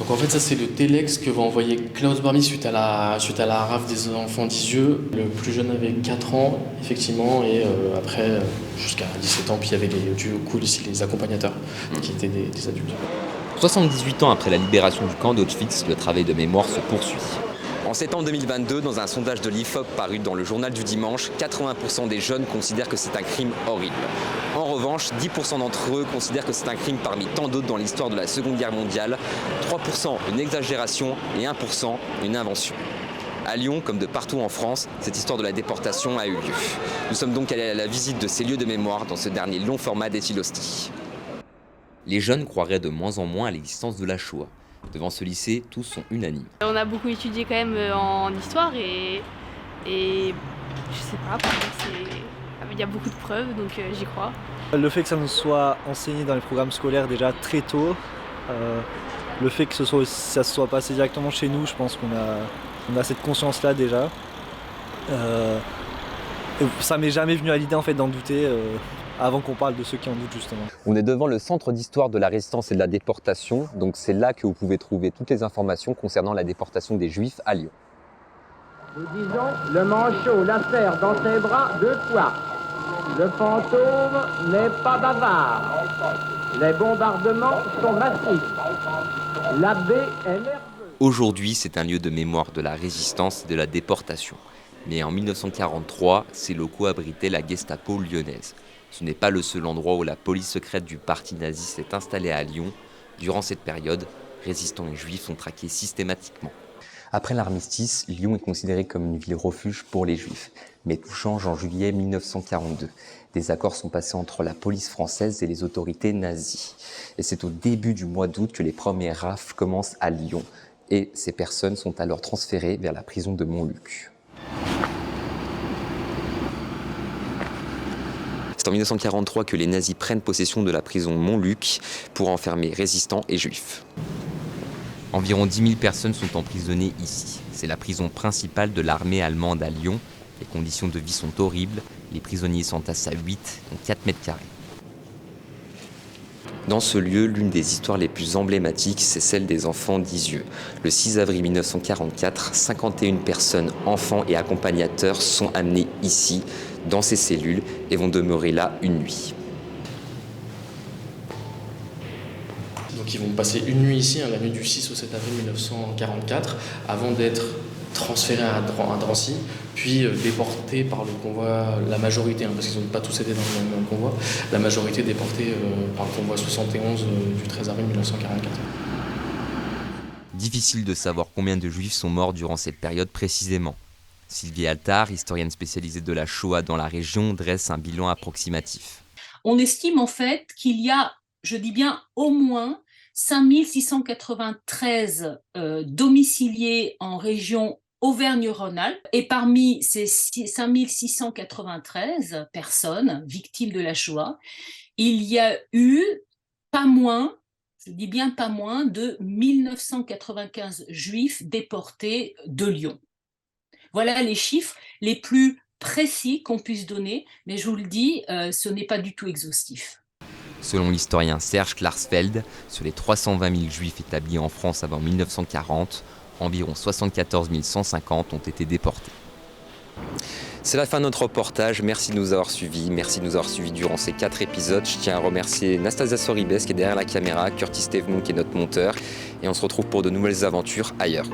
Donc en fait ça c'est le téléx que va envoyer Klaus Barbie suite à la rafle des enfants d'Isieux. Le plus jeune avait 4 ans effectivement et après jusqu'à 17 ans, puis il y avait du coup ici les accompagnateurs qui étaient des adultes. 78 ans après la libération du camp d'Auschwitz, le travail de mémoire se poursuit. En septembre 2022, dans un sondage de l'IFOP paru dans le journal du dimanche, 80% des jeunes considèrent que c'est un crime horrible. En revanche, 10% d'entre eux considèrent que c'est un crime parmi tant d'autres dans l'histoire de la Seconde Guerre mondiale, 3% une exagération et 1% une invention. À Lyon, comme de partout en France, cette histoire de la déportation a eu lieu. Nous sommes donc allés à la visite de ces lieux de mémoire dans ce dernier long format d'Ethyl-Hostie. Les jeunes croiraient de moins en moins à l'existence de la Shoah. Devant ce lycée, tous sont unanimes. On a beaucoup étudié quand même en histoire et je sais pas, il y a beaucoup de preuves donc j'y crois. Le fait que ça nous soit enseigné dans les programmes scolaires déjà très tôt, le fait que ça se soit passé directement chez nous, je pense qu'on a cette conscience-là déjà. Et ça m'est jamais venu à l'idée en fait d'en douter avant qu'on parle de ceux qui en doutent justement. On est devant le centre d'histoire de la résistance et de la déportation, donc c'est là que vous pouvez trouver toutes les informations concernant la déportation des Juifs à Lyon. Nous disons, le manchot la serre dans ses bras 2 fois. Le fantôme n'est pas bavard. Les bombardements sont massifs. L'abbé est nerveux. Aujourd'hui, c'est un lieu de mémoire de la résistance et de la déportation. Mais en 1943, ces locaux abritaient la Gestapo lyonnaise. Ce n'est pas le seul endroit où la police secrète du parti nazi s'est installée à Lyon. Durant cette période, résistants et juifs sont traqués systématiquement. Après l'armistice, Lyon est considérée comme une ville refuge pour les Juifs. Mais tout change en juillet 1942. Des accords sont passés entre la police française et les autorités nazies. Et c'est au début du mois d'août que les premières rafles commencent à Lyon. Et ces personnes sont alors transférées vers la prison de Montluc. C'est en 1943 que les nazis prennent possession de la prison Montluc pour enfermer résistants et juifs. Environ 10 000 personnes sont emprisonnées ici. C'est la prison principale de l'armée allemande à Lyon. Les conditions de vie sont horribles. Les prisonniers s'entassent à 8, donc 4 mètres carrés. Dans ce lieu, l'une des histoires les plus emblématiques, c'est celle des enfants d'Isieux. Le 6 avril 1944, 51 personnes, enfants et accompagnateurs, sont amenés ici, dans ces cellules, et vont demeurer là une nuit. Donc ils vont passer une nuit ici, la nuit du 6 au 7 avril 1944, avant d'être transférés à Drancy, puis déportés par le convoi, la majorité, parce qu'ils n'ont pas tous été dans le même convoi, la majorité déportée par le convoi 71 du 13 avril 1944. Difficile de savoir combien de juifs sont morts durant cette période précisément. Sylvie Altard, historienne spécialisée de la Shoah dans la région, dresse un bilan approximatif. On estime en fait qu'il y a, je dis bien au moins, 5693 domiciliés en région Auvergne-Rhône-Alpes. Et parmi ces 5693 personnes victimes de la Shoah, il y a eu pas moins, je dis bien pas moins, de 1995 juifs déportés de Lyon. Voilà les chiffres les plus précis qu'on puisse donner, mais je vous le dis, ce n'est pas du tout exhaustif. Selon l'historien Serge Klarsfeld, sur les 320 000 juifs établis en France avant 1940, environ 74 150 ont été déportés. C'est la fin de notre reportage, merci de nous avoir suivis, durant ces 4 épisodes. Je tiens à remercier Nastasia Soribes qui est derrière la caméra, Curtis Stevenon qui est notre monteur, et on se retrouve pour de nouvelles aventures ailleurs.